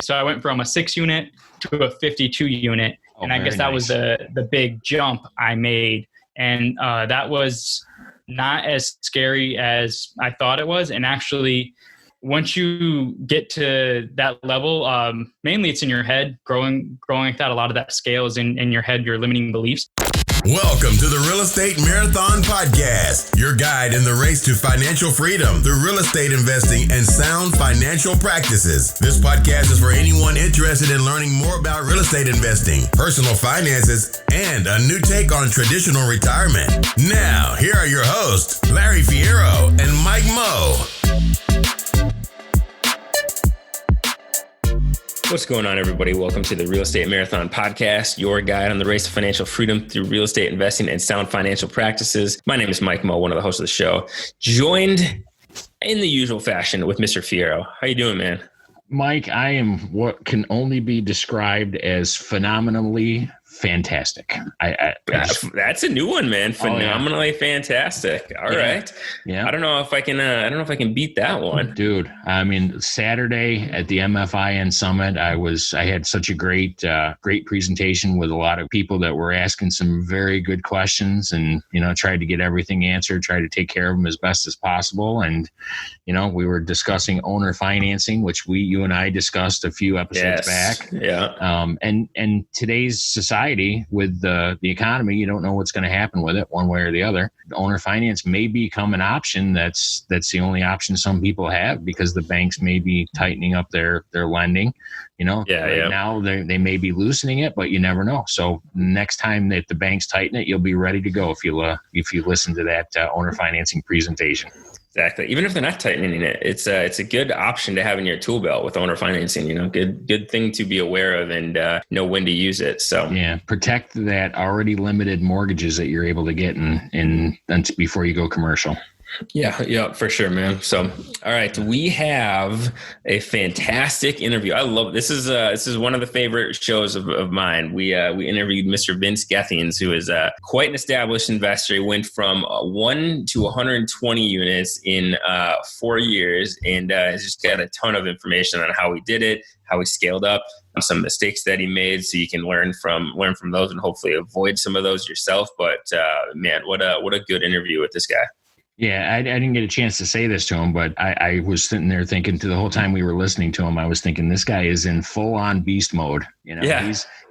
So I went from a 6 unit to a 52 unit. And I guess that was the big jump I made. And that was not as scary as I thought it was. And actually, once you get to that level, mainly it's in your head, growing like that. A lot of that scale is in your head, your limiting beliefs. Welcome to the Real Estate Marathon Podcast, your guide in the race to financial freedom through real estate investing and sound financial practices. This podcast is for anyone interested in learning more about real estate investing, personal finances, and a new take on traditional retirement. Now, here are your hosts, Larry Fierro and Mike Moe. What's going on, everybody? Welcome to the Real Estate Marathon Podcast, your guide on the race to financial freedom through real estate investing and sound financial practices. My name is Mike Moe, one of the hosts of the show, joined in the usual fashion with Mr. Fierro. How you doing, man? Mike, I am what can only be described as phenomenally fantastic. That's a new one, man. Phenomenally fantastic. All right. Yeah. I don't know if I can beat that one. Dude, I mean, Saturday at the MFIN Summit, I had such a great presentation with a lot of people that were asking some very good questions and, tried to get everything answered, tried to take care of them as best as possible. And, we were discussing owner financing, which you and I discussed a few episodes back. Yeah. And today's society, with the economy, you don't know what's going to happen with it one way or the other. Owner finance may become an option. That's the only option some people have because the banks may be tightening up their lending. Now they may be loosening it, but you never know. So next time that the banks tighten it, you'll be ready to go if you listen to that owner financing presentation. Exactly. Even if they're not tightening it, it's a good option to have in your tool belt with owner financing. Good thing to be aware of and know when to use it. So protect that already limited mortgages that you're able to get in before you go commercial. Yeah, for sure, man. So, all right, we have a fantastic interview. I love this. This is one of the favorite shows of mine. We interviewed Mr. Vince Gethings, who is quite an established investor. He went from 1 to 120 units in 4 years, and has just got a ton of information on how he did it, how he scaled up, some mistakes that he made, so you can learn from those and hopefully avoid some of those yourself. But man, what a good interview with this guy. Yeah, I didn't get a chance to say this to him, but I was sitting there thinking the whole time we were listening to him, I was thinking this guy is in full on beast mode.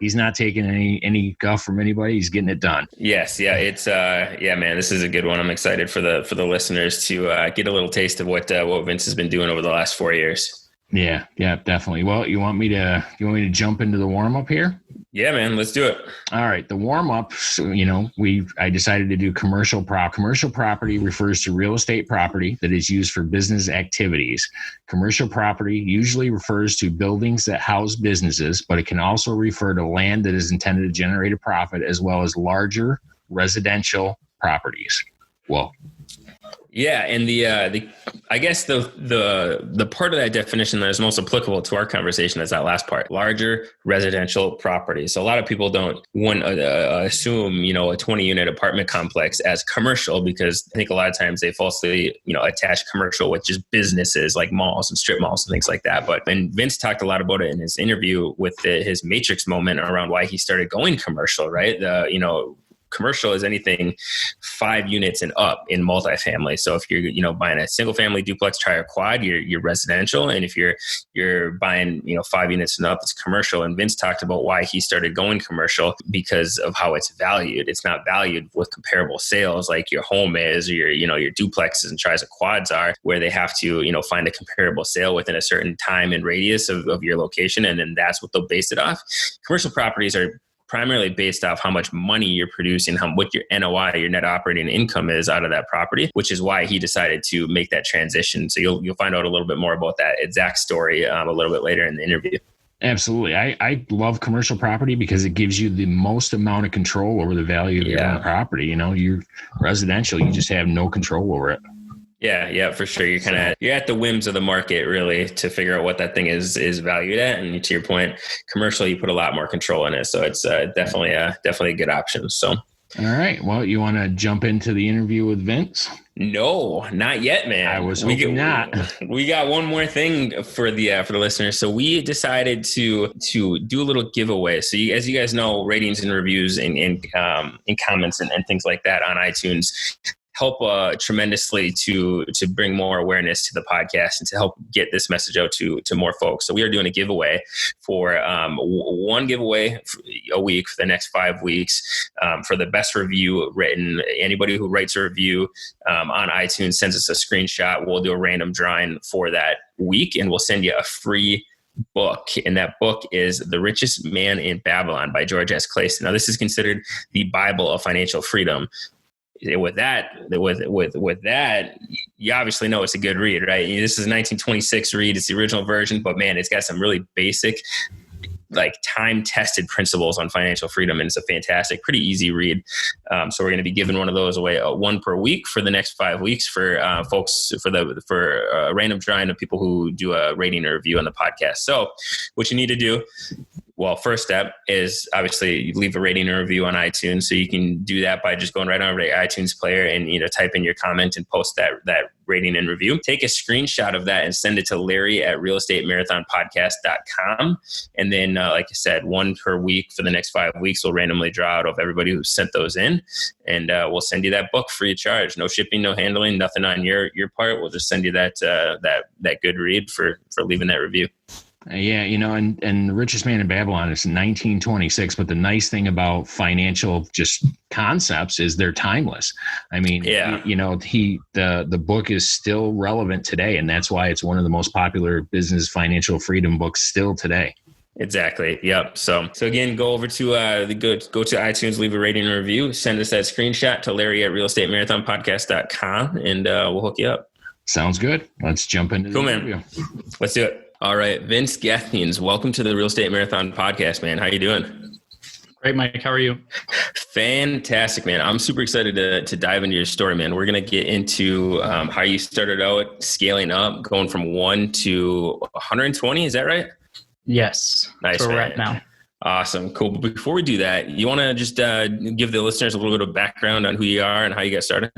He's not taking any guff from anybody. He's getting it done. Yes. Yeah. It's man, this is a good one. I'm excited for the listeners to get a little taste of what Vince has been doing over the last 4 years. Yeah, definitely. Well, you want me to jump into the warm up here? Yeah, man, let's do it. All right. The warm up, I decided to do commercial prop. Commercial property refers to real estate property that is used for business activities. Commercial property usually refers to buildings that house businesses, but it can also refer to land that is intended to generate a profit, as well as larger residential properties. Whoa. Yeah, and the I guess the part of that definition that is most applicable to our conversation is that last part: larger residential property. So a lot of people don't assume a 20-unit apartment complex as commercial, because I think a lot of times they falsely attach commercial with just businesses like malls and strip malls and things like that. And Vince talked a lot about it in his interview with his matrix moment around why he started going commercial. Right, commercial is anything 5 units and up in multifamily. So if you're, buying a single family duplex, tri or quad, you're residential. And if you're buying, 5 units and up, it's commercial. And Vince talked about why he started going commercial because of how it's valued. It's not valued with comparable sales like your home is, or your duplexes and tris or quads are, where they have to, find a comparable sale within a certain time and radius of your location. And then that's what they'll base it off. Commercial properties are primarily based off how much money you're producing, what your NOI, your net operating income is out of that property, which is why he decided to make that transition. So you'll find out a little bit more about that exact story a little bit later in the interview. Absolutely. I love commercial property because it gives you the most amount of control over the value of your own property. You're residential, you just have no control over it. Yeah, for sure. You're at the whims of the market, really, to figure out what that thing is valued at. And to your point, commercial, you put a lot more control in it. So it's definitely a good option. So All right. Well, you want to jump into the interview with Vince? No, not yet, man. I was hoping not. We got one more thing for the listeners. So we decided to do a little giveaway. So as you guys know, ratings and reviews and comments and things like that on iTunes help tremendously to bring more awareness to the podcast and to help get this message out to more folks. So we are doing a giveaway for one giveaway a week for the next 5 weeks for the best review written. Anybody who writes a review on iTunes sends us a screenshot. We'll do a random drawing for that week, and we'll send you a free book. And that book is The Richest Man in Babylon by George S. Clayson. Now, this is considered the Bible of financial freedom. With that, you obviously know it's a good read, right? This is a 1926 read. It's the original version, but man, it's got some really basic, like time-tested principles on financial freedom, and it's a fantastic, pretty easy read. So we're going to be giving one of those away, one per week for the next 5 weeks for folks for a random drawing of people who do a rating or review on the podcast. So what you need to do. Well, first step is obviously leave a rating or review on iTunes. So you can do that by just going right over to iTunes player and, type in your comment and post that rating and review. Take a screenshot of that and send it to Larry at realestatemarathonpodcast.com. And then, like I said, one per week for the next 5 weeks, we'll randomly draw out of everybody who sent those in. And we'll send you that book free of charge. No shipping, no handling, nothing on your part. We'll just send you that good read for leaving that review. Yeah, and The Richest Man in Babylon is 1926, but the nice thing about financial just concepts is they're timeless. I mean, the book is still relevant today, and that's why it's one of the most popular business financial freedom books still today. Exactly. Yep. So again, go over to go to iTunes, leave a rating and review, send us that screenshot to Larry at realestatemarathonpodcast.com, and we'll hook you up. Sounds good. Let's jump into the interview. Man. Let's do it. All right, Vince Gethings, welcome to the Real Estate Marathon podcast, man. How you doing? Great, Mike. How are you? Fantastic, man. I'm super excited to dive into your story, man. We're going to get into how you started out scaling up, going from 1 to 120. Is that right? Yes. Nice. That's where we're at now. Awesome. Cool. But before we do that, you want to just give the listeners a little bit of background on who you are and how you got started?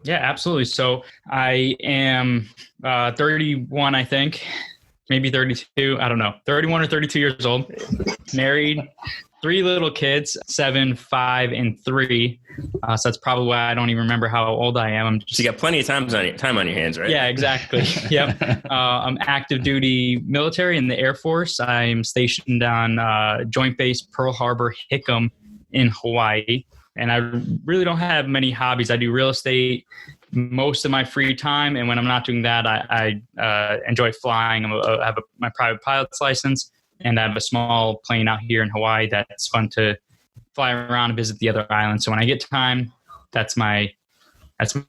Yeah, absolutely. So I am 31, I think. Maybe 32. I don't know. 31 or 32 years old. Married, 3 little kids, 7, 5, and 3. So that's probably why I don't even remember how old I am. So you got plenty of time on your hands, right? Yeah, exactly. Yep. I'm active duty military in the Air Force. I'm stationed on Joint Base Pearl Harbor Hickam in Hawaii. And I really don't have many hobbies. I do real estate most of my free time. And when I'm not doing that, I enjoy flying. I have my private pilot's license, and I have a small plane out here in Hawaii that's fun to fly around and visit the other islands. So when I get time, that's my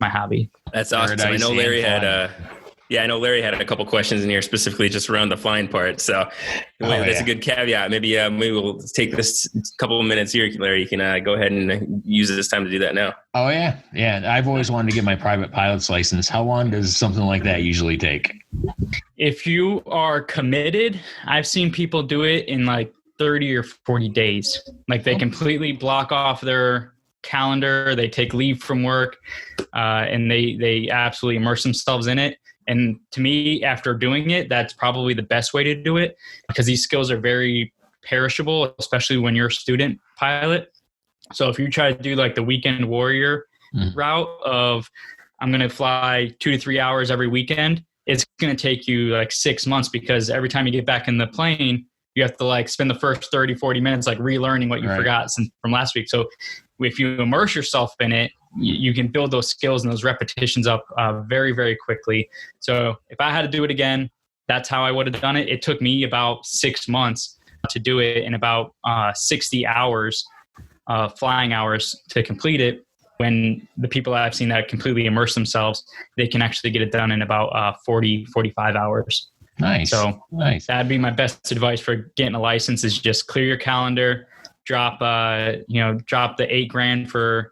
hobby. That's awesome. So I know Larry had a couple questions in here specifically just around the flying part. So that's a good caveat. Maybe we'll take this couple of minutes here, Larry. You can go ahead and use this time to do that now. Oh, yeah. Yeah. I've always wanted to get my private pilot's license. How long does something like that usually take? If you are committed, I've seen people do it in like 30 or 40 days. Like they completely block off their calendar. They take leave from work and they absolutely immerse themselves in it. And to me, after doing it, that's probably the best way to do it, because these skills are very perishable, especially when you're a student pilot. So if you try to do like the weekend warrior route of I'm going to fly 2 to 3 hours every weekend, it's going to take you like 6 months, because every time you get back in the plane, you have to like spend the first 30, 40 minutes like relearning what you forgot from last week. So if you immerse yourself in it, you can build those skills and those repetitions up very, very quickly. So if I had to do it again, that's how I would have done it. It took me about 6 months to do it, and about 60 hours, flying hours to complete it. When the people I've seen that completely immerse themselves, they can actually get it done in about 40, 45 hours. Nice. So that'd be my best advice for getting a license, is just clear your calendar, drop the $8,000 for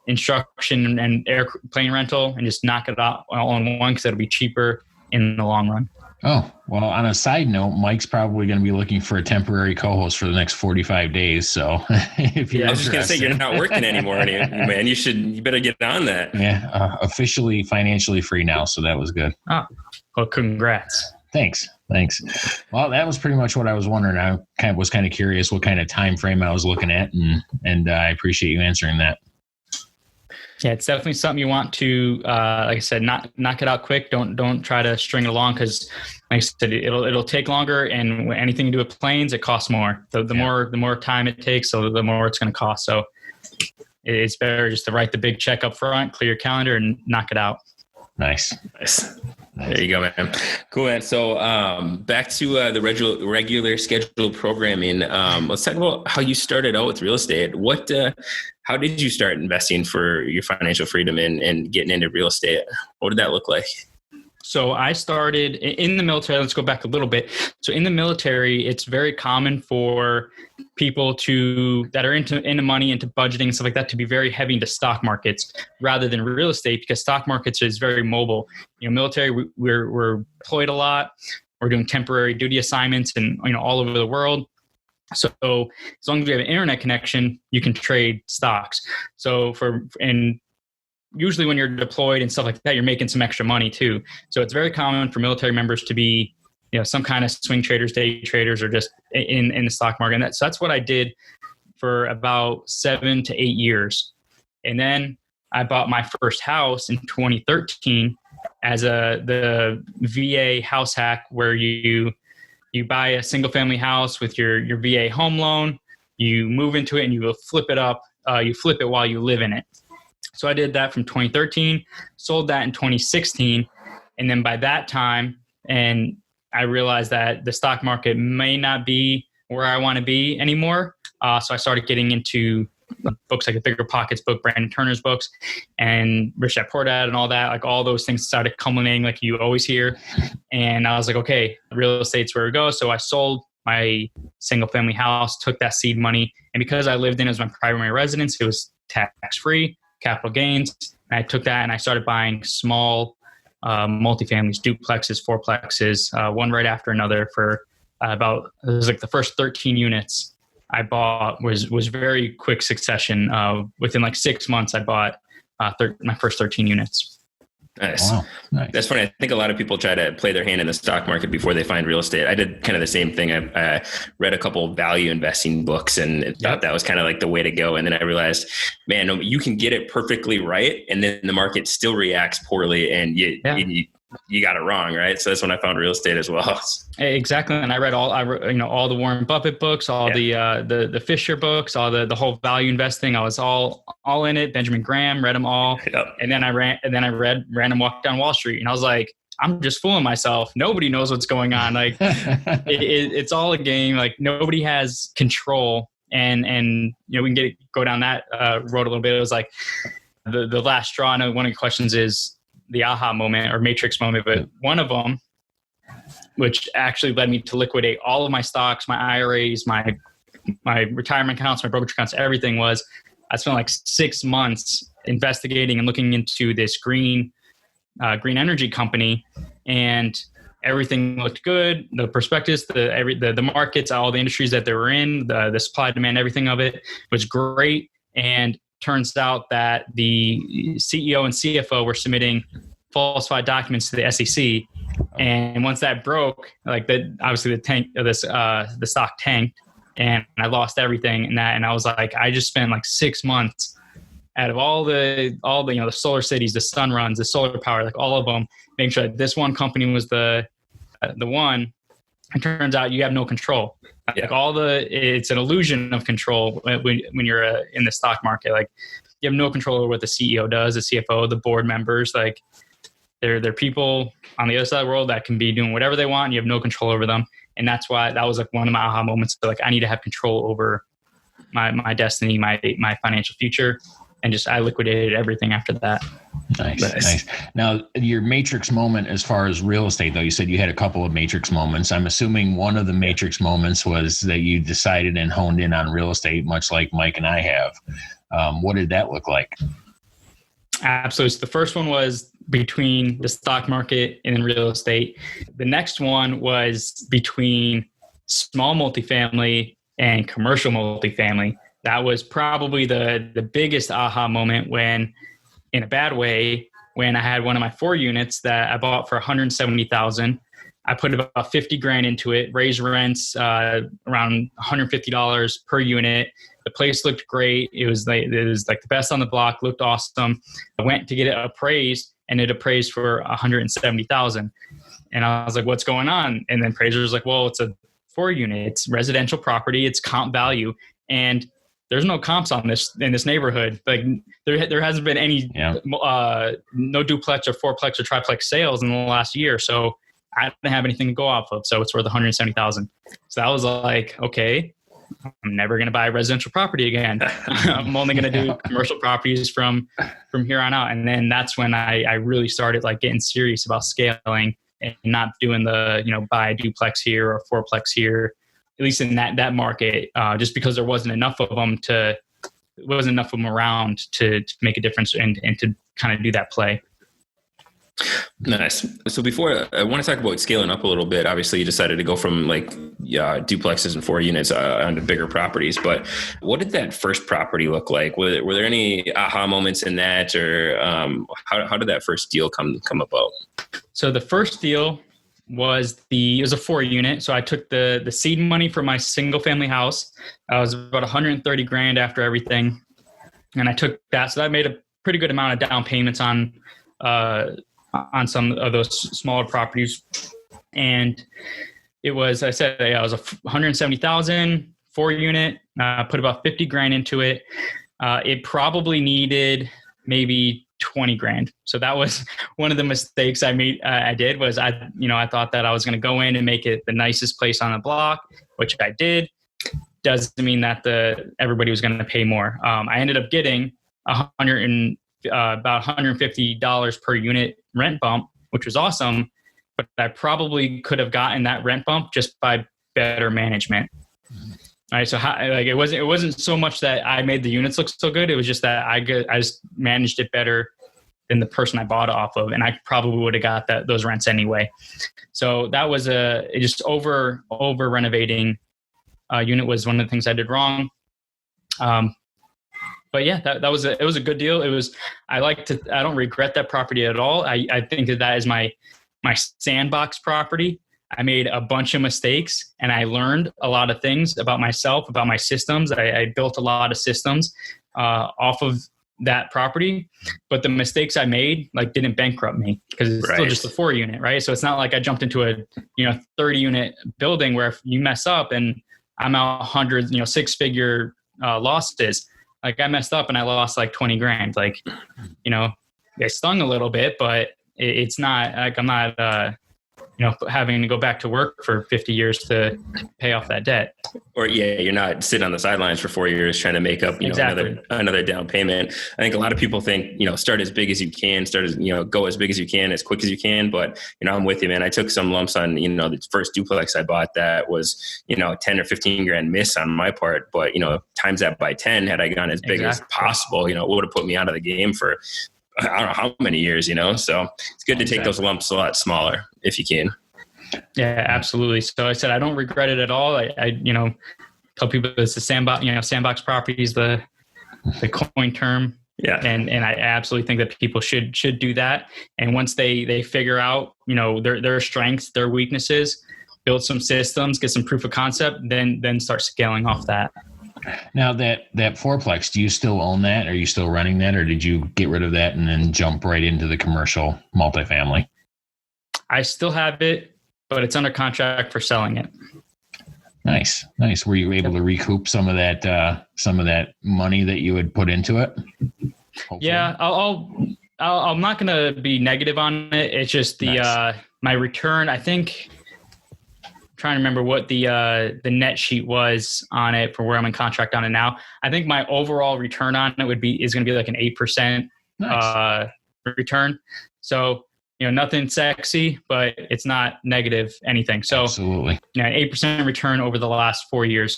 instruction and airplane rental, and just knock it out all in one, because it'll be cheaper in the long run. Oh, well, on a side note, Mike's probably going to be looking for a temporary co-host for the next 45 days. So if you're I was just going to say, you're not working anymore, man. You better get on that. Yeah. Officially financially free now. So that was good. Oh, well, congrats. Thanks. Well, that was pretty much what I was wondering. I was kind of curious what kind of time frame I was looking at, and I appreciate you answering that. Yeah, it's definitely something you want to, like I said, knock it out quick. Don't try to string it along because, like I said, it'll take longer. And when anything you do with planes, it costs more. The more time it takes, so the more it's going to cost. So it's better just to write the big check up front, clear your calendar, and knock it out. Nice. There you go, man. Cool, man. So back to the regular scheduled programming. Let's talk about how you started out with real estate. How did you start investing for your financial freedom and getting into real estate? What did that look like? So I started in the military. Let's go back a little bit. So in the military, it's very common for people that are into money, into budgeting and stuff like that, to be very heavy into stock markets rather than real estate, because stock markets is very mobile. Military, we're deployed a lot. We're doing temporary duty assignments and all over the world. So as long as we have an internet connection, you can trade stocks. So usually when you're deployed and stuff like that, you're making some extra money too. So it's very common for military members to be, some kind of swing traders, day traders, or just in the stock market. So that's what I did for about 7 to 8 years. And then I bought my first house in 2013 as the VA house hack, where you buy a single family house with your VA home loan, you move into it and you will flip it up. You flip it while you live in it. So I did that from 2013, sold that in 2016. And then by that time, and I realized that the stock market may not be where I want to be anymore. So I started getting into books like the Bigger Pockets book, Brandon Turner's books, and Rich Dad Poor Dad and all that. Like all those things started culminating, like you always hear. And I was like, okay, real estate's where we go. So I sold my single family house, took that seed money. And because I lived in it as my primary residence, it was tax-free, capital gains. And I took that and I started buying small multifamilies, duplexes, fourplexes, one right after another for it was like the first 13 units I bought was very quick succession. Within like 6 months, I bought my first 13 units. Nice. Wow. Nice. That's funny. I think a lot of people try to play their hand in the stock market before they find real estate. I did kind of the same thing. I read a couple of value investing books and thought that was kind of like the way to go. And then I realized, man, you can get it perfectly right, and then the market still reacts poorly, and you got it wrong, right? So that's when I found real estate as well. Exactly. And I read all the Warren Buffett books, all the Fisher books, all the whole value investing. I was all in it. Benjamin Graham, read them all. Yep. And then I read Random Walk Down Wall Street, and I was like, I'm just fooling myself. Nobody knows what's going on. Like it's all a game. Like nobody has control. And we can go down that road a little bit. It was like the last straw. And one of the questions is the aha moment or matrix moment, but one of them, which actually led me to liquidate all of my stocks, my IRAs, my retirement accounts, my brokerage accounts, everything was, I spent like 6 months investigating and looking into this green energy company, and everything looked good. The prospectus, the markets, all the industries that they were in, the supply, demand, everything of it was great. And turns out that the CEO and CFO were submitting falsified documents to the SEC. And once that broke, obviously the stock tanked, and I lost everything in that. And I was like, I just spent like 6 months out of all the the solar cities, the sun runs, the solar power, like all of them, making sure that this one company was the one. It turns out you have no control. Yeah. Like it's an illusion of control when you're in the stock market. Like you have no control over what the CEO does, the CFO, the board members. Like they're people on the other side of the world that can be doing whatever they want, and you have no control over them. And that's why that was like one of my aha moments. So like I need to have control over my destiny, my financial future. And I liquidated everything after that. Nice. Now, your matrix moment as far as real estate, though, you said you had a couple of matrix moments. I'm assuming one of the matrix moments was that you decided and honed in on real estate, much like Mike and I have. What did that look like? Absolutely. So the first one was between the stock market and real estate. The next one was between small multifamily and commercial multifamily. That was probably the biggest aha moment when, in a bad way, when I had one of my 4 units that I bought for $170,000. I put about 50 grand into it, raised rents around $150 per unit. The place looked great. It was like the best on the block, looked awesome. I went to get it appraised, and it appraised for $170,000. And I was like, what's going on? And then appraiser was like, well, it's a 4 unit, it's residential property, it's comp value. And there's no comps on this in this neighborhood. Like there hasn't been any, no duplex or fourplex or triplex sales in the last year. So I didn't have anything to go off of. So it's worth $170,000. So that was like, okay, I'm never going to buy a residential property again. I'm only going to do commercial properties from here on out. And then that's when I really started like getting serious about scaling and not doing the, buy a duplex here or fourplex here, at least in that market, just because there wasn't enough of them around to make a difference and to kind of do that play. Nice. So before I want to talk about scaling up a little bit, obviously you decided to go from duplexes and 4 units onto bigger properties, but what did that first property look like? Were there any aha moments in that, or how did that first deal come about? So the first deal was it was a 4 unit. So I took the seed money for my single family house. I was about 130 grand after everything. And I took that. So that made a pretty good amount of down payments on some of those smaller properties. And it was, I said, it was a 170,000 4 unit, put about 50 grand into it. It probably needed maybe 20 grand. So that was one of the mistakes I did was I thought that I was going to go in and make it the nicest place on the block, which I did. Doesn't mean that everybody was going to pay more. I ended up getting about $150 per unit rent bump, which was awesome. But I probably could have gotten that rent bump just by better management. All right, so it wasn't so much that I made the units look so good. It was just that I just managed it better than the person I bought it off of, and I probably would have got those rents anyway. So that was just over renovating unit was one of the things I did wrong. But yeah, it was a good deal. I don't regret that property at all. I think that is my sandbox property. I made a bunch of mistakes and I learned a lot of things about myself, about my systems. I built a lot of systems off of that property, but the mistakes I made didn't bankrupt me because it's still just a 4 unit, right? So it's not like I jumped into a 30 unit building where if you mess up and I'm out 100, 6-figure losses. Like I messed up and I lost 20 grand. It stung a little bit, but it's not like I'm not having to go back to work for 50 years to pay off that debt. Or you're not sitting on the sidelines for 4 years trying to make up another down payment. I think a lot of people think start as big as you can, go as big as you can, as quick as you can. But I'm with you, man. I took some lumps on the first duplex I bought that was 10 or 15 grand miss on my part. But times that by 10, had I gone as big as possible, it would have put me out of the game for I don't know how many years, so it's good to take those lumps a lot smaller if you can. Yeah, absolutely. So I said, I don't regret it at all. I tell people it's the sandbox properties, the coin term. Yeah. And I absolutely think that people should do that. And once they figure out, their strengths, their weaknesses, build some systems, get some proof of concept, then start scaling off that. Now that fourplex, do you still own that? Are you still running that, or did you get rid of that and then jump right into the commercial multifamily? I still have it, but it's under contract for selling it. Nice. Were you able to recoup some of that money that you had put into it? Hopefully. Yeah, I'm not going to be negative on it. It's just my return. I think. Trying to remember what the net sheet was on it for where I'm in contract on it now. I think my overall return on it is going to be like an 8% return. So, nothing sexy, but it's not negative anything. So absolutely, an 8% return over the last 4 years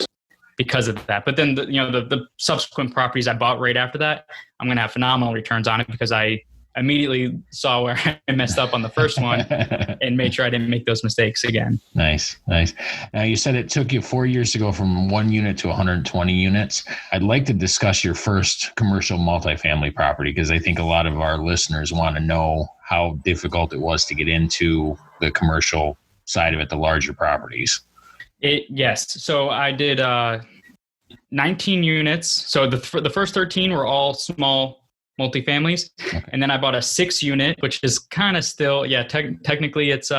because of that. But then the subsequent properties I bought right after that, I'm going to have phenomenal returns on it because I immediately saw where I messed up on the first one and made sure I didn't make those mistakes again. Nice. Now, you said it took you 4 years to go from 1 unit to 120 units. I'd like to discuss your first commercial multifamily property, because I think a lot of our listeners want to know how difficult it was to get into the commercial side of it, the larger properties. Yes. So I did 19 units. So the first 13 were all small multifamilies. Okay. And then I bought a 6 unit, which is kind of still, technically it's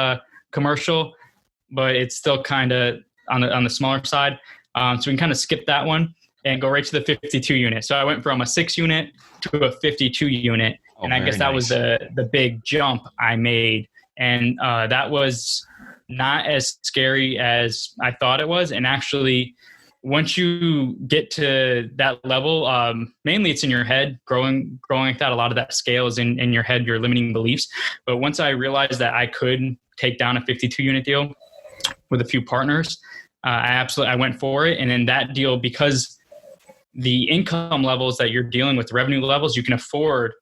commercial, but it's still kind of on the smaller side. So we can kind of skip that one and go right to the 52 unit. So I went from a 6 unit to a 52 unit. And I guess that was the big jump I made. And that was not as scary as I thought it was. And actually, once you get to that level, mainly it's in your head. Growing like that, a lot of that scale is in your head, your limiting beliefs. But once I realized that I could take down a 52 unit deal with a few partners, I went for it. And then that deal, because the income levels that you're dealing with, revenue levels, you can afford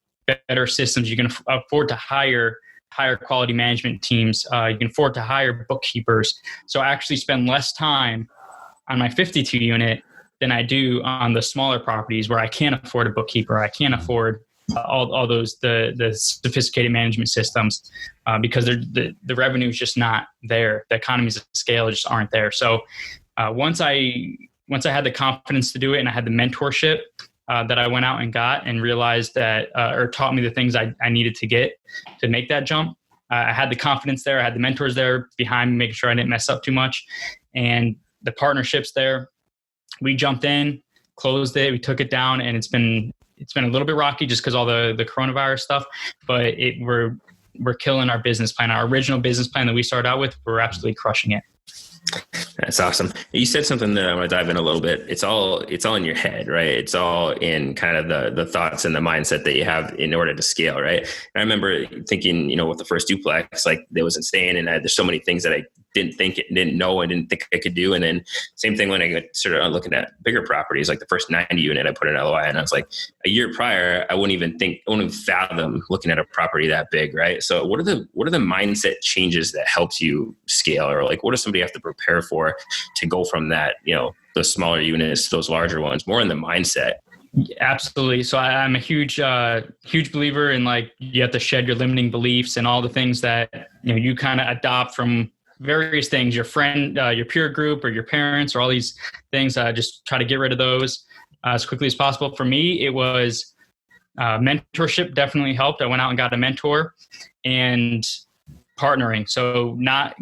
better systems. You can afford to hire higher quality management teams. You can afford to hire bookkeepers. So I actually spend less time on my 52 unit than I do on the smaller properties where I can't afford a bookkeeper. I can't afford all those the sophisticated management systems because the revenue is just not there. The economies of scale just aren't there. So once I had the confidence to do it and I had the mentorship that I went out and got and realized that or taught me the things I needed to get to make that jump. I had the confidence there. I had the mentors there behind me, making sure I didn't mess up too much. And the partnerships there, we jumped in, closed it, we took it down, and it's been a little bit rocky just because all the coronavirus stuff, but we're killing our business plan. Our original business plan that we started out with, we're absolutely crushing it. That's awesome. You said something that I want to dive in a little bit. It's all in your head, right? It's all in kind of the thoughts and the mindset that you have in order to scale, right? And I remember thinking, with the first duplex, like it was insane. And there's so many things that I didn't know, I didn't think I could do. And then same thing when I started looking at bigger properties, like the first 90 unit, I put an LOI and I was like, a year prior, I wouldn't even fathom looking at a property that big, right? So what are the mindset changes that helps you scale, or like, what does somebody have to prepare for to go from that, those smaller units, those larger ones, more in the mindset? Absolutely. So I'm a huge believer in, like, you have to shed your limiting beliefs and all the things that, you kind of adopt from various things, your friend, your peer group, or your parents, or all these things. Just try to get rid of those as quickly as possible. For me, it was mentorship definitely helped. I went out and got a mentor, and partnering. So not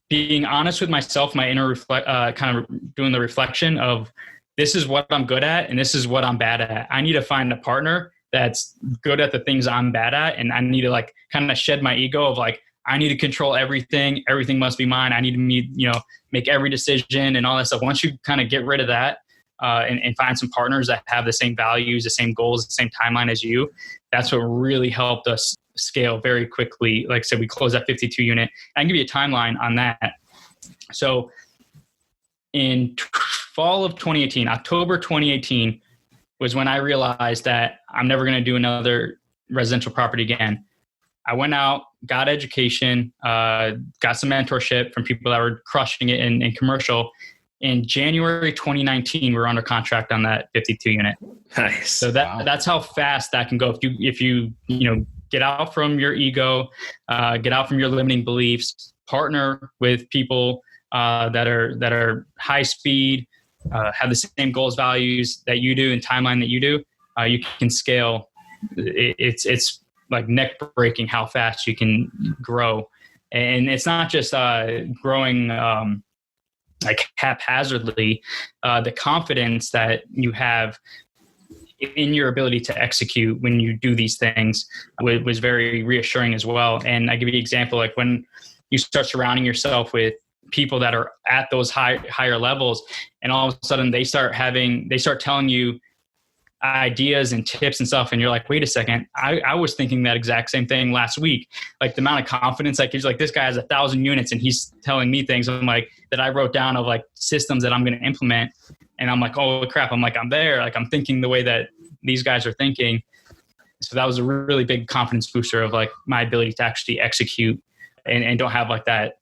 being honest with myself, my inner kind of doing the reflection of, this is what I'm good at and this is what I'm bad at. I need to find a partner that's good at the things I'm bad at. And I need to, like, kind of shed my ego of, like, I need to control everything. Everything must be mine. I need to make every decision and all that stuff. Once you kind of get rid of that and find some partners that have the same values, the same goals, the same timeline as you, that's what really helped us scale very quickly. Like I said, we closed that 52 unit. I can give you a timeline on that. So in fall of 2018, October 2018 was when I realized that I'm never going to do another residential property again. I went out, got education, got some mentorship from people that were crushing it in commercial. In January 2019, we were under contract on that 52 unit. Nice. So that's how fast that can go. If you get out from your ego, get out from your limiting beliefs, partner with people that are high speed, have the same goals, values that you do, and timeline that you do, you can scale. It's like neck breaking how fast you can grow. And it's not just growing like haphazardly. The confidence that you have in your ability to execute when you do these things was very reassuring as well. And I give you an example, like when you start surrounding yourself with people that are at those higher levels, and all of a sudden they start telling you ideas and tips and stuff, and you're like, wait a second, I was thinking that exact same thing last week. Like the amount of confidence, like he's like, this guy has 1,000 units and he's telling me things I'm like that I wrote down of like systems that I'm going to implement, and I'm like, oh crap, I'm there, like I'm thinking the way that these guys are thinking. So that was a really big confidence booster of like my ability to actually execute and don't have like that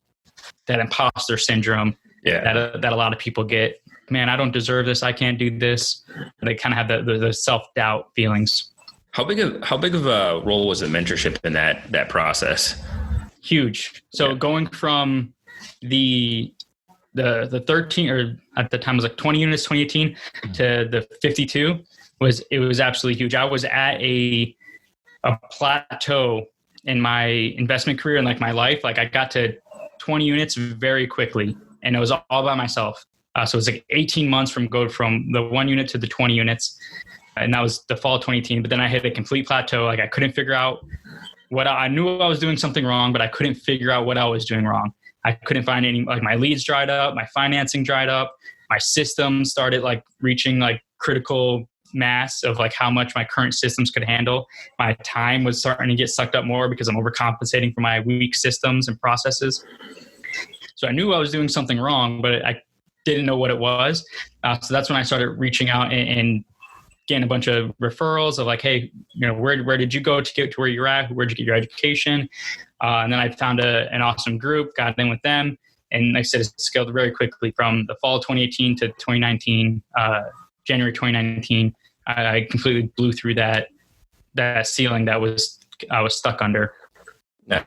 imposter syndrome that a lot of people get. Man, I don't deserve this. I can't do this. They kind of have the self-doubt feelings. How big of a role was the mentorship in that process? Huge. So going from the 13, or at the time it was like 20 units, 2018 to the 52 was absolutely huge. I was at a plateau in my investment career and like my life. Like I got to 20 units very quickly, and it was all by myself. So it was like 18 months from the 1 unit to the 20 units. And that was the fall of 2018. But then I hit a complete plateau. Like I couldn't figure out I knew I was doing something wrong, but I couldn't figure out what I was doing wrong. I couldn't find any, like my leads dried up, my financing dried up, my system started like reaching like critical mass of like how much my current systems could handle. My time was starting to get sucked up more because I'm overcompensating for my weak systems and processes. So I knew I was doing something wrong, but I didn't know what it was. So that's when I started reaching out and getting a bunch of referrals of like, hey, where did you go to get to where you're at? Where'd you get your education? And then I found an awesome group, got in with them. And like I said, it scaled very quickly from the fall of 2018 to 2019, January 2019. I completely blew through that ceiling I was stuck under.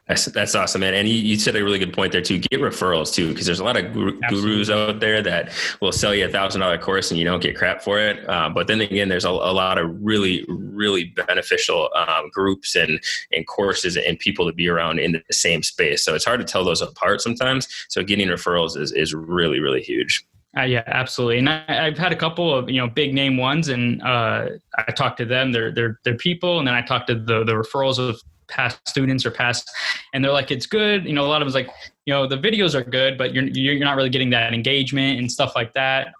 That's awesome, man. And you said a really good point there too. Get referrals too, because there's a lot of gurus out there that will sell you $1,000 course and you don't get crap for it. But then again, there's a lot of really, really beneficial groups and courses and people to be around in the same space. So it's hard to tell those apart sometimes. So getting referrals is really, really huge. Yeah, absolutely. And I've had a couple of, big name ones, and I talked to them, they're people. And then I talked to the referrals of past students and they're like, it's good. A lot of it's like, the videos are good, but you're not really getting that engagement and stuff like that.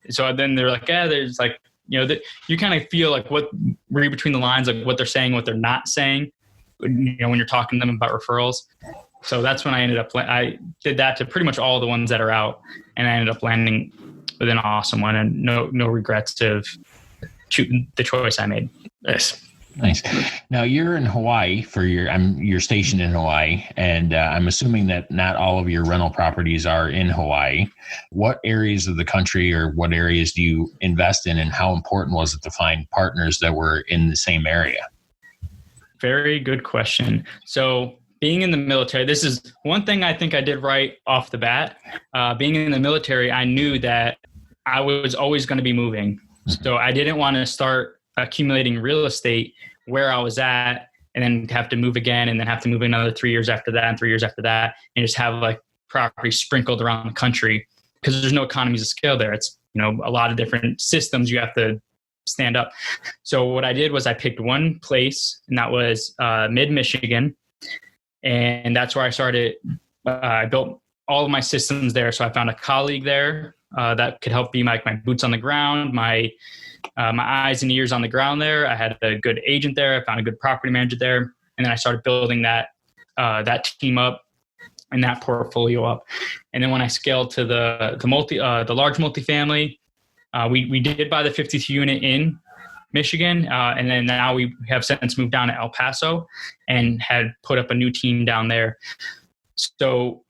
So then they're like, there's like, you kind of feel like read between the lines, like what they're saying, what they're not saying, when you're talking to them about referrals. So that's when I did that to pretty much all the ones that are out, and I ended up landing with an awesome one, and no regrets of the choice I made. Yes. Nice. Now you're in Hawaii you're stationed in Hawaii, and I'm assuming that not all of your rental properties are in Hawaii. What areas of the country or what areas do you invest in, and how important was it to find partners that were in the same area? Very good question. So being in the military, this is one thing I think I did right off the bat. Being in the military, I knew that I was always going to be moving. So I didn't want to start accumulating real estate where I was at and then have to move again and then have to move another 3 years after that and 3 years after that, and just have like property sprinkled around the country, because there's no economies of scale there. It's, a lot of different systems you have to stand up. So what I did was I picked one place, and that was mid-Michigan. And that's where I started. I built all of my systems there. So I found a colleague there that could help be my boots on the ground, my eyes and ears on the ground there. I had a good agent there. I found a good property manager there. And then I started building that team up and that portfolio up. And then when I scaled to the large multifamily, we did buy the 52 unit in Michigan. And then now we have since moved down to El Paso and had put up a new team down there. So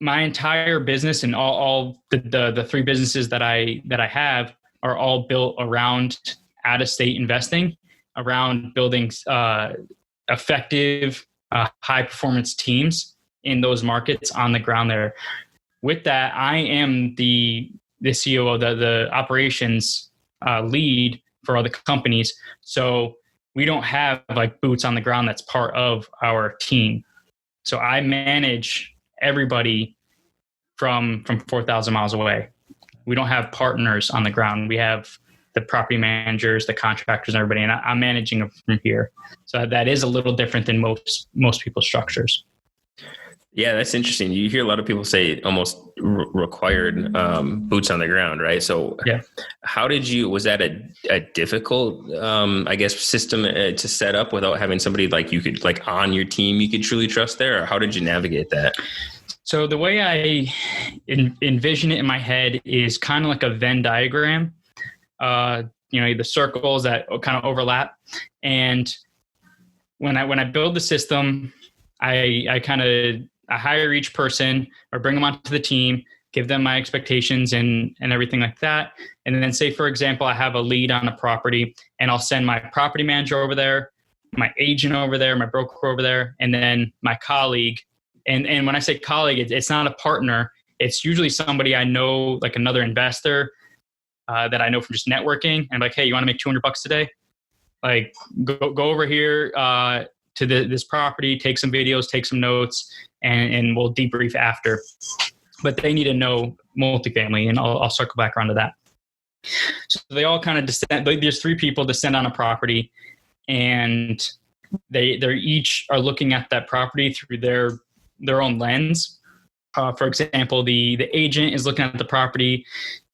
my entire business and all the three businesses that I have are all built around out-of-state investing, around building effective, high-performance teams in those markets on the ground there. With that, I am the COO, the operations lead for all the companies. So we don't have like boots on the ground that's part of our team. So I manage everybody from 4,000 miles away. We don't have partners on the ground. We have the property managers, the contractors, and everybody, and I'm managing them from here. So that is a little different than most people's structures. Yeah, that's interesting. You hear a lot of people say almost required boots on the ground, right? So yeah. Was that a difficult, system to set up without having somebody like you could like on your team you could truly trust there? Or how did you navigate that? So the way I envision it in my head is kind of like a Venn diagram. the circles that kind of overlap. And when I build the system, I hire each person or bring them onto the team, give them my expectations and everything like that. And then say, for example, I have a lead on a property, and I'll send my property manager over there, my agent over there, my broker over there, and then my colleague. And when I say colleague, it's not a partner. It's usually somebody I know, like another investor that I know from just networking. And I'm like, hey, you want to make $200 today? Like, go over here to this property, take some videos, take some notes, and we'll debrief after. But they need to know multifamily, and I'll circle back around to that. So they all kind of descend. There's 3 people descend on a property, and they each are looking at that property through their own lens. For example, the agent is looking at the property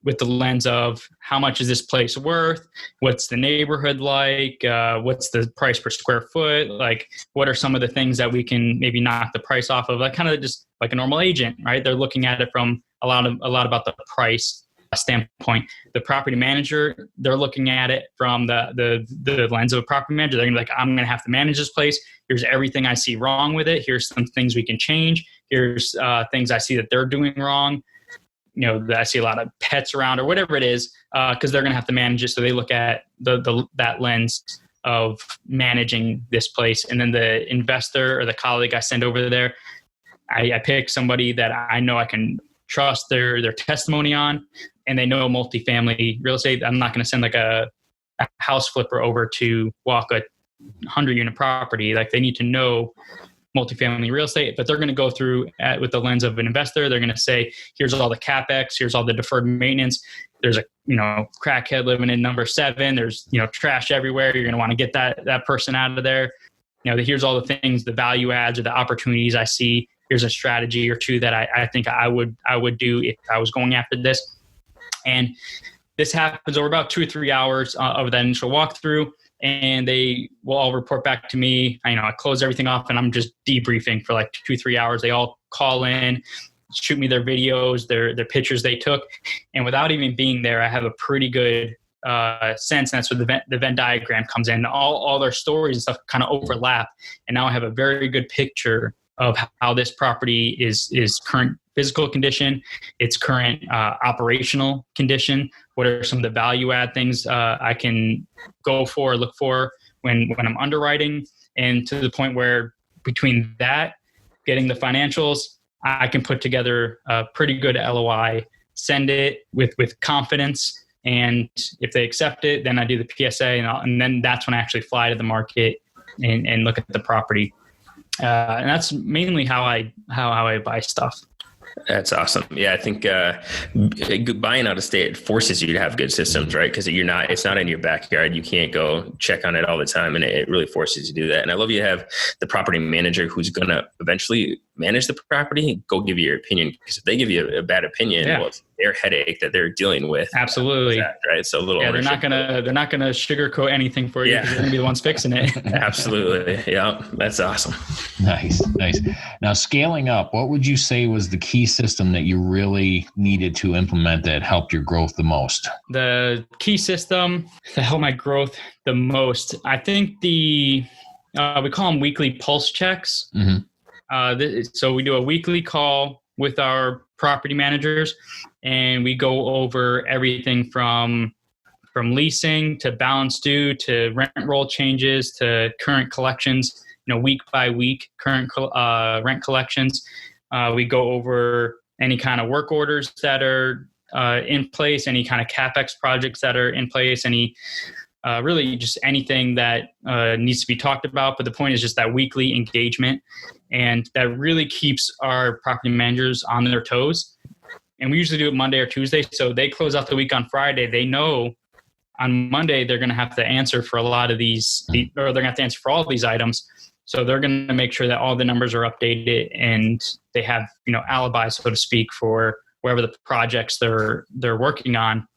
with the lens of how much is this place worth? What's the neighborhood like? What's the price per square foot? Like, what are some of the things that we can maybe knock the price off of? Like, kind of just like a normal agent, right? They're looking at it from a lot about the price standpoint. The property manager, they're looking at it from the lens of a property manager. They're gonna be like, I'm gonna have to manage this place. Here's everything I see wrong with it. Here's some things we can change. Here's things I see that they're doing wrong. That I see a lot of pets around or whatever it is, because they're going to have to manage it. So they look at that lens of managing this place. And then the investor or the colleague I send over there, I pick somebody that I know I can trust their testimony on, and they know multifamily real estate. I'm not going to send like a house flipper over to walk a 100-unit property. Like, they need to know multifamily real estate, but they're going to go through with the lens of an investor. They're going to say, here's all the CapEx, here's all the deferred maintenance. There's a crackhead living in number 7. There's trash everywhere. You're going to want to get that person out of there. Here's all the things, the value adds or the opportunities I see. Here's a strategy or 2 that I think I would do if I was going after this. And this happens over about 2 or 3 hours of that initial walkthrough. And they will all report back to me. I close everything off, and I'm just debriefing for like 2-3 hours. They all call in, shoot me their videos, their pictures they took. And without even being there, I have a pretty good sense. And that's where the Venn diagram comes in. All their stories and stuff kind of overlap. And now I have a very good picture of how this property is current physical condition, its current operational condition. What are some of the value add things I can look for when I'm underwriting, and to the point where between that, getting the financials, I can put together a pretty good LOI, send it with confidence. And if they accept it, then I do the PSA, and then that's when I actually fly to the market and look at the property. And that's mainly how I buy stuff. That's awesome. Yeah, I think buying out of state forces you to have good systems, right? Because it's not in your backyard. You can't go check on it all the time, and it really forces you to do that. And I love you have the property manager who's going to eventually manage the property, go give you your opinion. Because if they give you a bad opinion, well, it's their headache that they're dealing with. Absolutely. Right. So they're not gonna sugarcoat anything for you, because they're gonna be the ones fixing it. Absolutely. Yeah. That's awesome. Nice. Now, scaling up, what would you say was the key system that you really needed to implement that helped your growth the most? The key system that helped my growth the most, I think we call them weekly pulse checks. Mm-hmm. So we do a weekly call with our property managers, and we go over everything from leasing to balance due to rent roll changes to current collections, week by week current rent collections. We go over any kind of work orders that are in place, any kind of CapEx projects that are in place, any really just anything that needs to be talked about. But the point is just that weekly engagement, and that really keeps our property managers on their toes. And we usually do it Monday or Tuesday. So they close out the week on Friday. They know on Monday they're going to have to answer for a lot of these, or they're going to have to answer for all of these items. So they're going to make sure that all the numbers are updated, and they have, alibis, so to speak, for wherever the projects they're working on.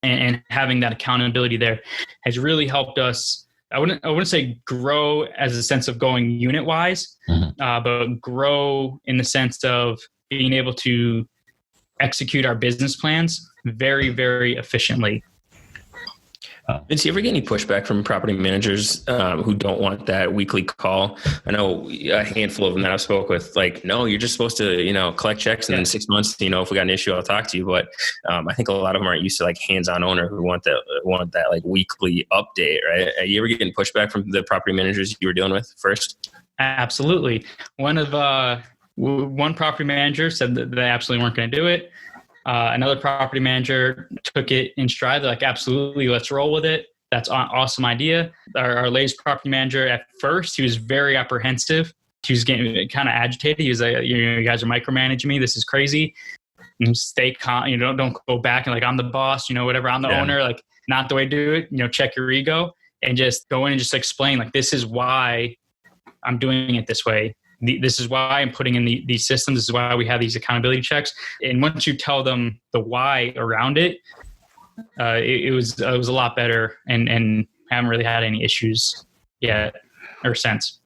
And having that accountability there has really helped us. I wouldn't say grow as a sense of going unit wise, but grow in the sense of being able to execute our business plans very, very efficiently. Vince, you ever get any pushback from property managers who don't want that weekly call? I know a handful of them that I've spoke with, like, no, you're just supposed to, collect checks, and in 6 months, if we got an issue, I'll talk to you. But I think a lot of them aren't used to like hands-on owner who want that like weekly update, right? Are you ever getting pushback from the property managers you were dealing with first? Absolutely. One property manager said that they absolutely weren't going to do it. Another property manager took it in stride. They're like, absolutely, let's roll with it. That's an awesome idea. Our latest property manager, at first, he was very apprehensive. He was getting kind of agitated. He was like, you guys are micromanaging me. This is crazy. And stay calm. Don't go back and like, I'm the boss, whatever. I'm the owner. Like, not the way to do it. Check your ego and just go in and just explain, like, this is why I'm doing it this way. This is why I'm putting in these systems. This is why we have these accountability checks. And once you tell them the why around it, it was a lot better, and haven't really had any issues yet or since.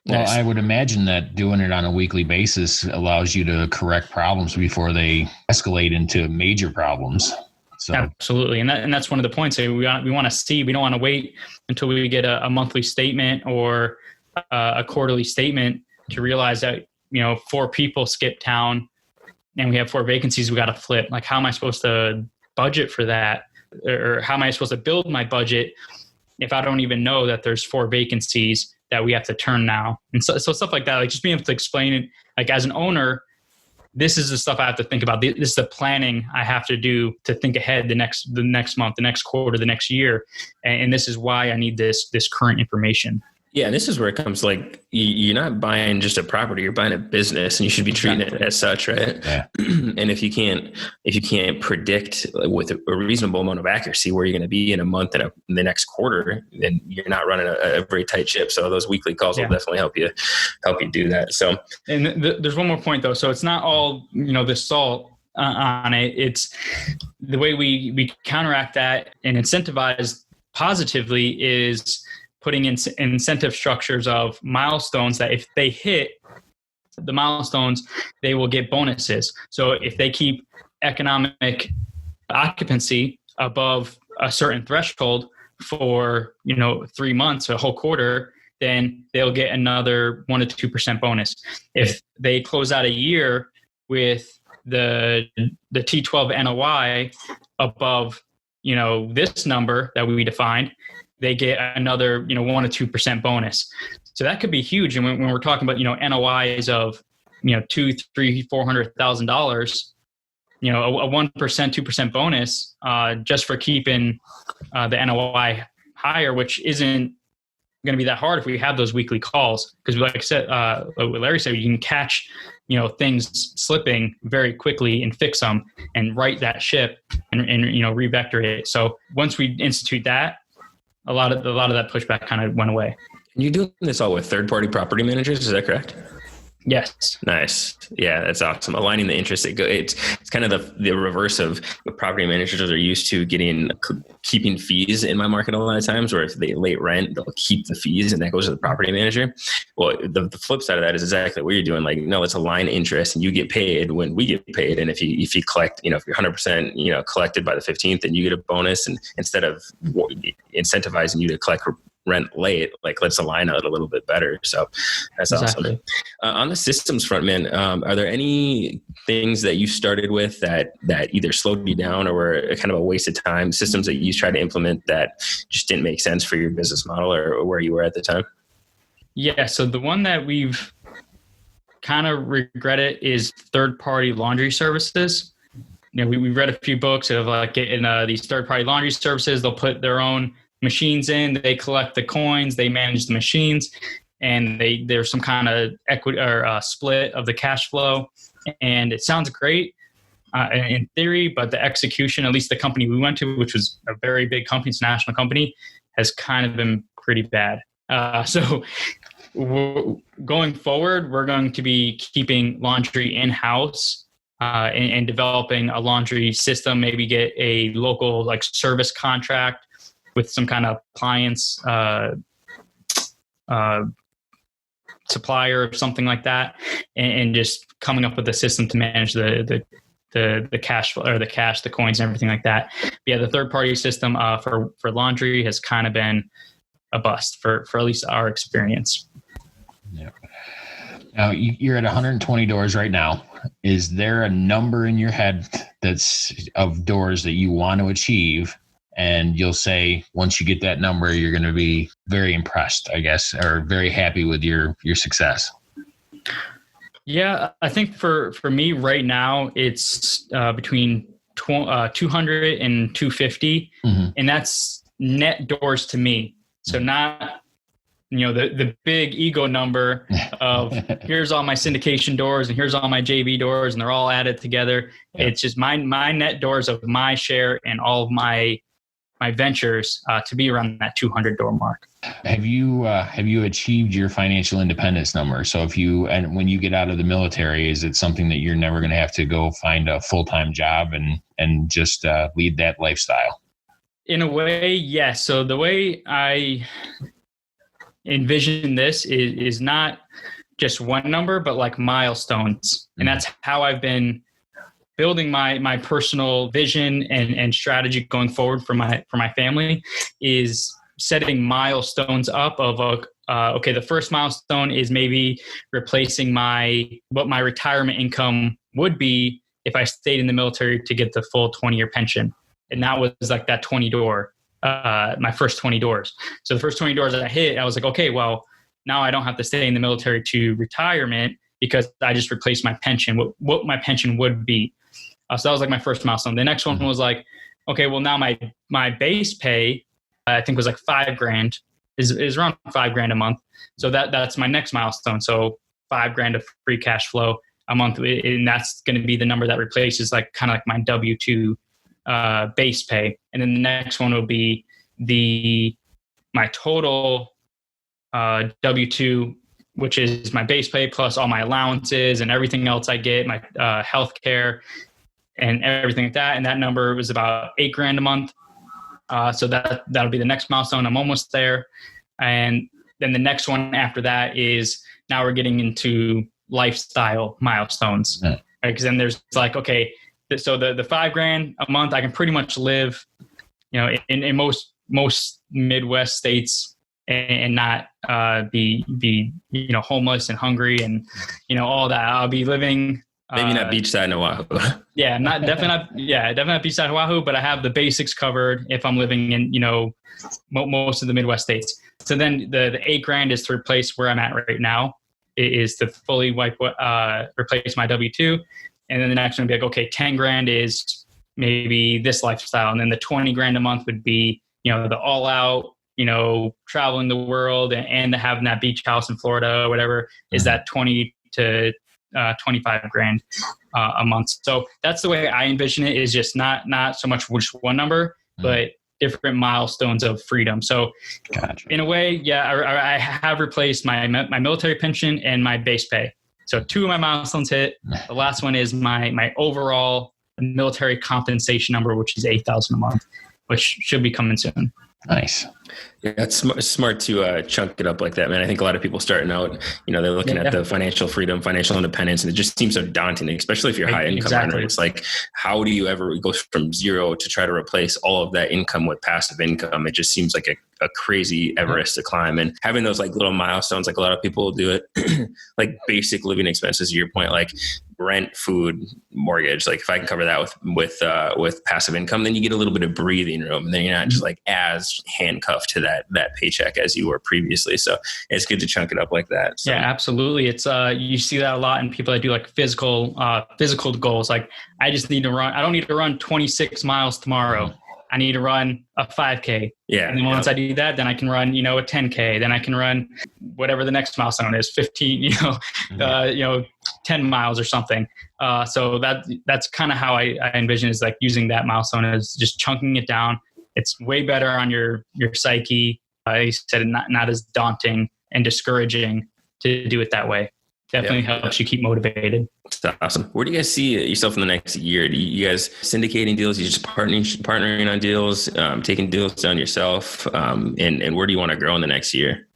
Well, Nice. I would imagine that doing it on a weekly basis allows you to correct problems before they escalate into major problems. So. Absolutely. And that's one of the points that we want to see. We don't want to wait until we get a monthly statement or a quarterly statement to realize that, 4 people skip town and we have 4 vacancies we got to flip. Like, how am I supposed to budget for that? Or how am I supposed to build my budget if I don't even know that there's 4 vacancies that we have to turn now? And so stuff like that, like just being able to explain it, like as an owner, this is the stuff I have to think about. This is the planning I have to do to think ahead the next month, the next quarter, the next year. And this is why I need this current information. Yeah, and this is where it comes, like, you're not buying just a property, you're buying a business, and you should be treating it as such, right? Yeah. And if you can't predict with a reasonable amount of accuracy where you're going to be in a month and in the next quarter, then you're not running a very tight ship. So those weekly calls will definitely help you do that. So, and there's one more point though. So it's not all the salt on it. It's the way we counteract that and incentivize positively is putting in incentive structures of milestones that if they hit the milestones, they will get bonuses. So if they keep economic occupancy above a certain threshold for, 3 months, a whole quarter, then they'll get another 1 to 2% bonus. If they close out a year with the T12 NOI above, this number that we defined, they get another, 1 to 2% bonus. So that could be huge. And when we're talking about, NOIs of, $200,000, $300,000, $400,000, a 1%, 2% bonus just for keeping the NOI higher, which isn't going to be that hard if we have those weekly calls. Because like I said, what Larry said, you can catch, things slipping very quickly and fix them and right that ship and revector it. So once we institute that, a lot of that pushback kind of went away. And you're doing this all with third-party property managers, is that correct? Yes. Nice. Yeah, that's awesome. Aligning the interests. It's kind of the reverse of what property managers are used to keeping fees in my market a lot of times, where if they late rent, they'll keep the fees and that goes to the property manager. Well, the flip side of that is exactly what you're doing. Like, no, let's align interest and you get paid when we get paid. And if you collect, if you're 100%, collected by the 15th, then you get a bonus. And instead of incentivizing you to collect rent late, like let's align it a little bit better. So that's awesome. On the systems front, man, are there any things that you started with that either slowed you down or were kind of a waste of time, systems that you tried to implement that just didn't make sense for your business model or where you were at the time? Yeah. So the one that we've kind of regretted is third-party laundry services. We've read a few books of like getting these third-party laundry services. They'll put their own machines in, they collect the coins, they manage the machines, and there's some kind of equity or split of the cash flow. And it sounds great in theory, but the execution, at least the company we went to, which was a very big company, it's a national company, has kind of been pretty bad. So going forward, we're going to be keeping laundry in-house and developing a laundry system, maybe get a local like service contract with some kind of appliance supplier or something like that, and just coming up with a system to manage the the cash flow or the coins and everything like that. But yeah, the third party system for laundry has kind of been a bust for at least our experience. Yeah. Now you're at 120 doors right now. Is there a number in your head that's of doors that you want to achieve? And you'll say, once you get that number, you're going to be very impressed, I guess, or very happy with your success. Yeah, I think for me right now, it's between 200 and 250. Mm-hmm. And that's net doors to me. So not, the big ego number of here's all my syndication doors and here's all my JV doors and they're all added together. Yeah. It's just my net doors of my share and all of my ventures to be around that 200 door mark. Have you achieved your financial independence number? So when you get out of the military, is it something that you're never going to have to go find a full-time job and just lead that lifestyle? In a way, yes. So the way I envision this is not just one number, but like milestones. And that's how I've been building my personal vision and strategy going forward for my family, is setting milestones up of okay, the first milestone is maybe replacing what my retirement income would be if I stayed in the military to get the full 20-year pension. And that was like that 20 door, my first 20 doors. So the first 20 doors that I hit, I was like, okay, well, now I don't have to stay in the military to retirement because I just replaced my pension, what my pension would be. So that was like my first milestone. The next one was like, okay, well now my base pay, I think was like $5,000 is around $5,000 a month. So that's my next milestone. So $5,000 of free cash flow a month. And that's going to be the number that replaces like kind of like my W-2 base pay. And then the next one will be my total W-2, which is my base pay plus all my allowances and everything else I get, my healthcare and everything like that. And that number was about $8,000 a month. So that'll be the next milestone. I'm almost there. And then the next one after that is now we're getting into lifestyle milestones. Right? Because then there's like, okay, so the $5,000 a month, I can pretty much live, in most Midwest states and not be homeless and hungry and, all that. I'll be living. Maybe not beachside in Oahu. definitely not beachside Oahu, but I have the basics covered if I'm living in, most of the Midwest states. So then the $8,000 is to replace where I'm at right now. It is to fully replace my W-2. And then the next one would be like, okay, $10,000 is maybe this lifestyle. And then the $20,000 a month would be, the all out, traveling the world and having that beach house in Florida or whatever is that 20 to 25,000 a month. So that's the way I envision it, is just not so much which one number, but different milestones of freedom. So gotcha. In a way, I have replaced my military pension and my base pay. So 2 of my milestones hit. The last one is my overall military compensation number, which is $8,000 a month, which should be coming soon. Nice. Yeah, it's smart to chunk it up like that, man. I think a lot of people starting out, they're looking at the financial freedom, financial independence, and it just seems so daunting, especially if you're high income earner. It's like, how do you ever go from zero to try to replace all of that income with passive income? It just seems like a crazy Everest to climb. And having those like little milestones, like a lot of people do it, like basic living expenses, to your point, like rent, food, mortgage. Like if I can cover that with passive income, then you get a little bit of breathing room, and then you're not just like as handcuffed to that paycheck as you were previously. So it's good to chunk it up like that. So. Yeah, absolutely. It's you see that a lot in people that do like physical goals. Like I don't need to run 26 miles tomorrow. I need to run a 5K. Yeah. And then once I do that, then I can run, a 10K. Then I can run whatever the next milestone is, 15, 10 miles or something. So that's kind of how I envision, is like using that milestone as just chunking it down. It's way better on your psyche. You said not as daunting and discouraging to do it that way. Definitely helps you keep motivated. That's awesome. Where do you guys see yourself in the next year? Do you guys syndicating deals? You just partnering on deals, taking deals down yourself? And where do you want to grow in the next year?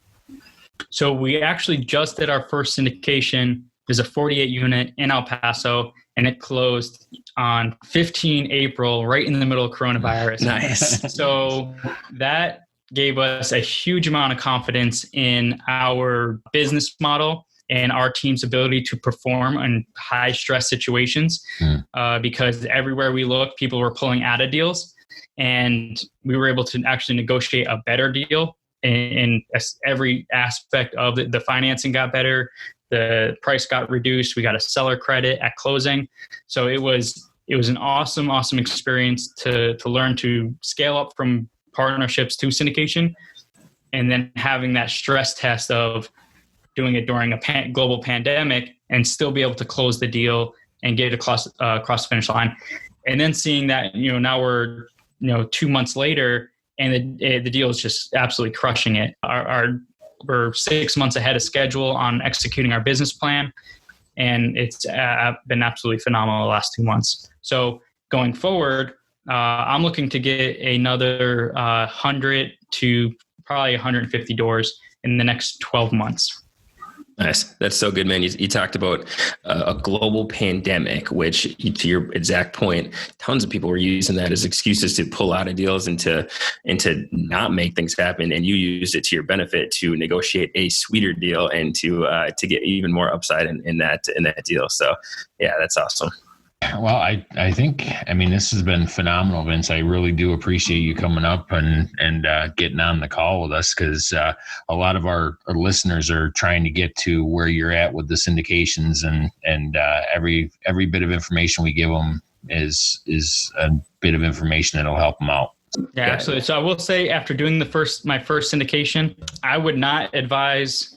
So we actually just did our first syndication There's a 48 unit in El Paso, and it closed on 15 April, right in the middle of coronavirus. Nice. So that gave us a huge amount of confidence in our business model and our team's ability to perform in high stress situations, because everywhere we looked, people were pulling out of deals, and we were able to actually negotiate a better deal. In every aspect of it. The financing got better, the price got reduced, we got a seller credit at closing. So it was an awesome experience to learn to scale up from partnerships to syndication, and then having that stress test of doing it during a global pandemic and still be able to close the deal and get it across the finish line. And then seeing that, now we're 2 months later, and the deal is just absolutely crushing it. We're 6 months ahead of schedule on executing our business plan, and it's been absolutely phenomenal the last 2 months. So going forward, I'm looking to get another 100 to probably 150 doors in the next 12 months. Nice. That's so good, man. You talked about a global pandemic, which, to your exact point, tons of people were using that as excuses to pull out of deals and to not make things happen. And you used it to your benefit to negotiate a sweeter deal and to get even more upside in that deal. So yeah, that's awesome. Well, I think, this has been phenomenal, Vince. I really do appreciate you coming up and getting on the call with us, because a lot of our listeners are trying to get to where you're at with the syndications, and every bit of information we give them is a bit of information that'll help them out. Yeah, absolutely. So I will say, after doing my first syndication, I would not advise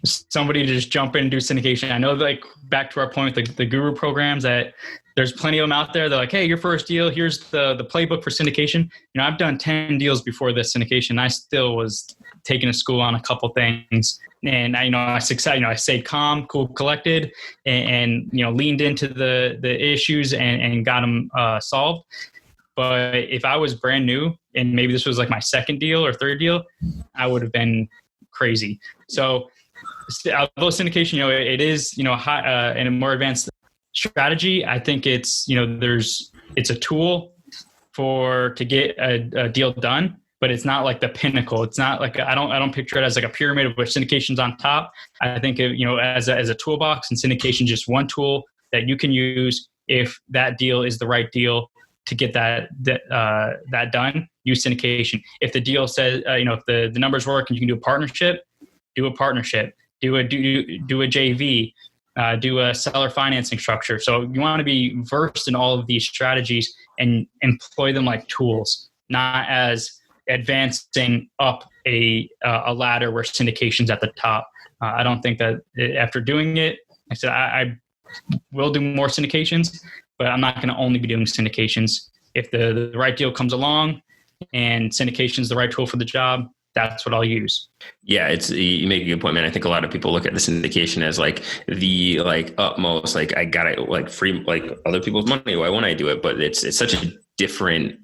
somebody to just jump in and do syndication. I know, like, back to our point with the guru programs, that there's plenty of them out there. They're like, hey, your first deal, here's the playbook for syndication. I've done 10 deals before this syndication. I still was taking a school on a couple things. And I stayed calm, cool, collected, and leaned into the issues and got them solved. But if I was brand new and maybe this was like my second deal or third deal, I would have been crazy. So although syndication, it is, high, and a more advanced strategy, I think it's, it's a tool to get a deal done, but it's not like the pinnacle. It's not like, I don't picture it as like a pyramid with syndications on top. I think of, as a toolbox, and syndication just one tool that you can use if that deal is the right deal to get that done. Use syndication. If the deal says, if the numbers work and you can do a partnership, do a partnership. Do a JV, do a seller financing structure. So you want to be versed in all of these strategies and employ them like tools, not as advancing up a ladder where syndication's at the top. I don't think that after doing it, I said I will do more syndications, but I'm not going to only be doing syndications. If the right deal comes along and syndication is the right tool for the job, that's what I'll use. Yeah, you make a good point, man. I think a lot of people look at the syndication as like the utmost, like I got it free, like other people's money. Why won't I do it? But it's such a different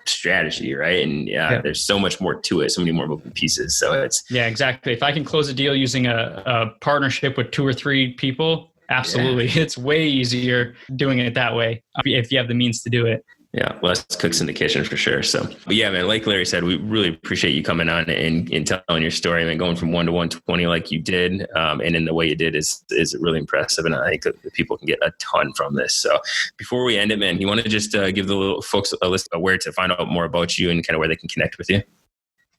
strategy, right? And there's so much more to it, so many more moving pieces. So exactly. If I can close a deal using a partnership with 2 or 3 people, absolutely, it's way easier doing it that way if you have the means to do it. Yeah, less cook syndication for sure. So, but yeah, man, like Larry said, we really appreciate you coming on and telling your story, man. Going from 1 to 120 like you did, and in the way you did is really impressive. And I think that people can get a ton from this. So, before we end it, man, you want to just give the little folks a list of where to find out more about you and kind of where they can connect with you?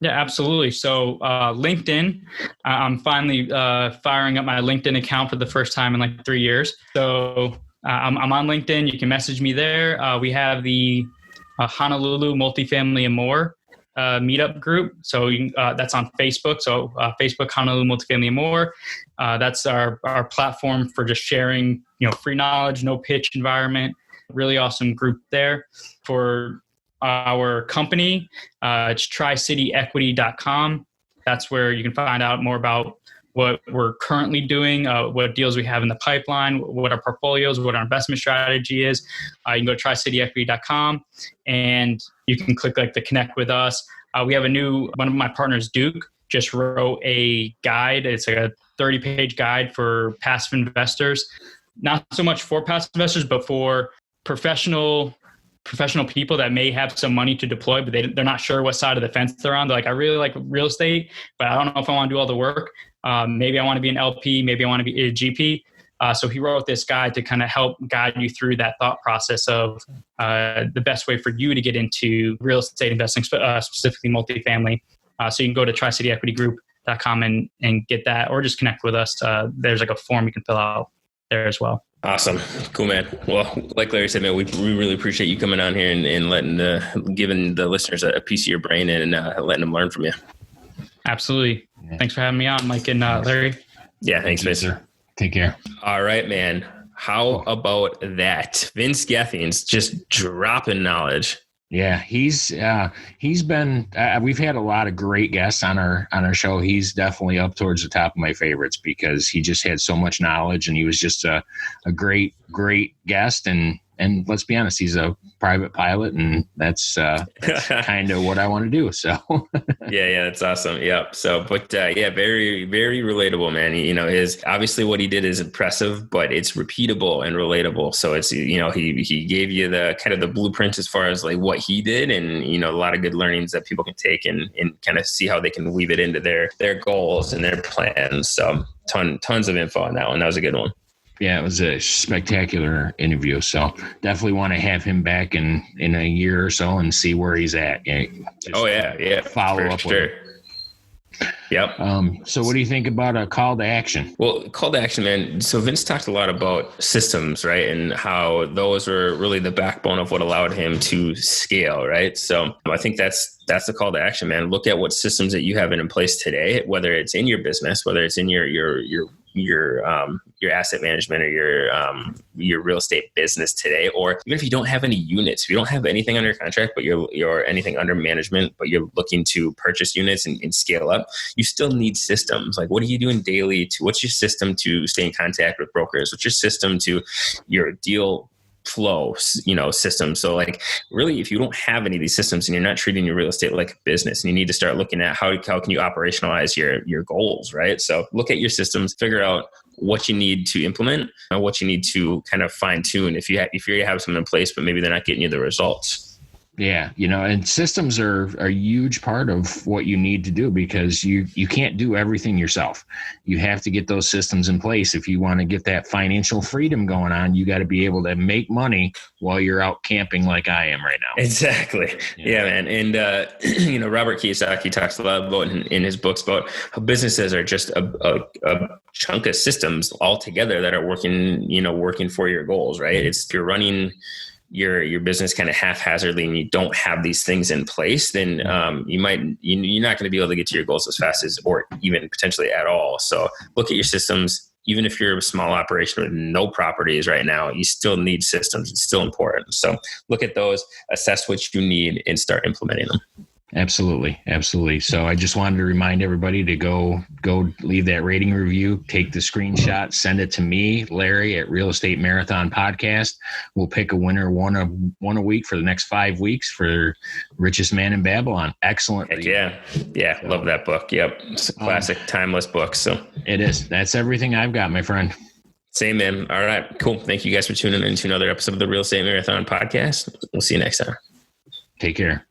Yeah, absolutely. So LinkedIn, I'm finally firing up my LinkedIn account for the first time in like 3 years. So I'm on LinkedIn. You can message me there. We have the Honolulu Multifamily and More meetup group. So that's on Facebook. So Facebook, Honolulu Multifamily and More. That's our platform for just sharing, free knowledge, no pitch environment. Really awesome group there. For our company, it's tricityequity.com. That's where you can find out more about what we're currently doing, what deals we have in the pipeline, what our portfolios, what our investment strategy is. You can go to tricityequity.com and you can click like the connect with us. We have one of my partners, Duke. just wrote a guide. It's like a 30-page guide for passive investors, not so much for passive investors, but for professional people that may have some money to deploy, but they're not sure what side of the fence they're on. They're like, I really like real estate, but I don't know if I want to do all the work. Maybe I want to be an LP. Maybe I want to be a GP. So he wrote this guide to kind of help guide you through that thought process of the best way for you to get into real estate investing, specifically multifamily. So you can go to TriCityEquityGroup.com and get that, or just connect with us. There's like a form you can fill out there as well. Awesome. Cool, man. Well, like Larry said, man, we really appreciate you coming on here and giving the listeners a piece of your brain and letting them learn from you. Absolutely. Yeah. Thanks for having me on, Mike and Larry. Yeah, thanks, Vince. Take care. All right, man. How about that? Vince Gethings just dropping knowledge. Yeah, he's been. We've had a lot of great guests on our show. He's definitely up towards the top of my favorites because he just had so much knowledge, and he was just a great guest. And let's be honest, he's a private pilot, and that's kind of what I want to do. So yeah, that's awesome. Yep. So, but very, very relatable, man. Obviously what he did is impressive, but it's repeatable and relatable. So it's, he gave you the kind of the blueprint as far as like what he did, and a lot of good learnings that people can take and kind of see how they can weave it into their goals and their plans. So tons of info on that one. That was a good one. Yeah, it was a spectacular interview. So definitely want to have him back in a year or so and see where he's at. Yeah. Follow up with it. Yep. So what do you think about a call to action? Well, call to action, man. So Vince talked a lot about systems, right? And how those were really the backbone of what allowed him to scale, right? So I think that's the call to action, man. Look at what systems that you have in place today, whether it's in your business, whether it's in your asset management or your real estate business today, or even if you don't have any units, if you don't have anything under contract, but you're anything under management, but you're looking to purchase units and scale up, you still need systems. Like, what are you doing daily what's your system to stay in contact with brokers? What's your system to your deal flow, system? So like really, if you don't have any of these systems and you're not treating your real estate like a business, and you need to start looking at how can you operationalize your goals, right? So look at your systems, figure out what you need to implement and what you need to kind of fine tune if you have something in place, but maybe they're not getting you the results. Yeah, and systems are a huge part of what you need to do, because you can't do everything yourself. You have to get those systems in place. If you want to get that financial freedom going on, you got to be able to make money while you're out camping like I am right now. Exactly. Yeah, man. And, Robert Kiyosaki talks a lot about in his books about how businesses are just a chunk of systems all together that are working for your goals, right? It's you're running your business kind of haphazardly and you don't have these things in place, then you're not going to be able to get to your goals as fast as, or even potentially at all. So look at your systems. Even if you're a small operation with no properties right now, you still need systems. It's still important. So look at those, assess what you need, and start implementing them. Absolutely. So I just wanted to remind everybody to go leave that rating review, take the screenshot, send it to me, Larry, at Real Estate Marathon Podcast. We'll pick a winner one a week for the next 5 weeks for Richest Man in Babylon. Excellent. Heck yeah. Love that book. Yep. It's a classic, timeless book. So it is. That's everything I've got, my friend. Same, man. All right, cool. Thank you guys for tuning in to another episode of the Real Estate Marathon Podcast. We'll see you next time. Take care.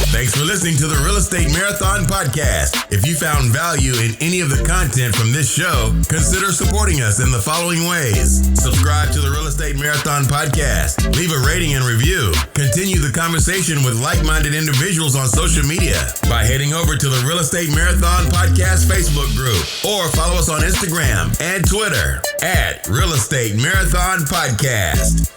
Thanks for listening to the Real Estate Marathon Podcast. If you found value in any of the content from this show, consider supporting us in the following ways. Subscribe to the Real Estate Marathon Podcast. Leave a rating and review. Continue the conversation with like-minded individuals on social media by heading over to the Real Estate Marathon Podcast Facebook group, or follow us on Instagram and Twitter at Real Estate Marathon Podcast.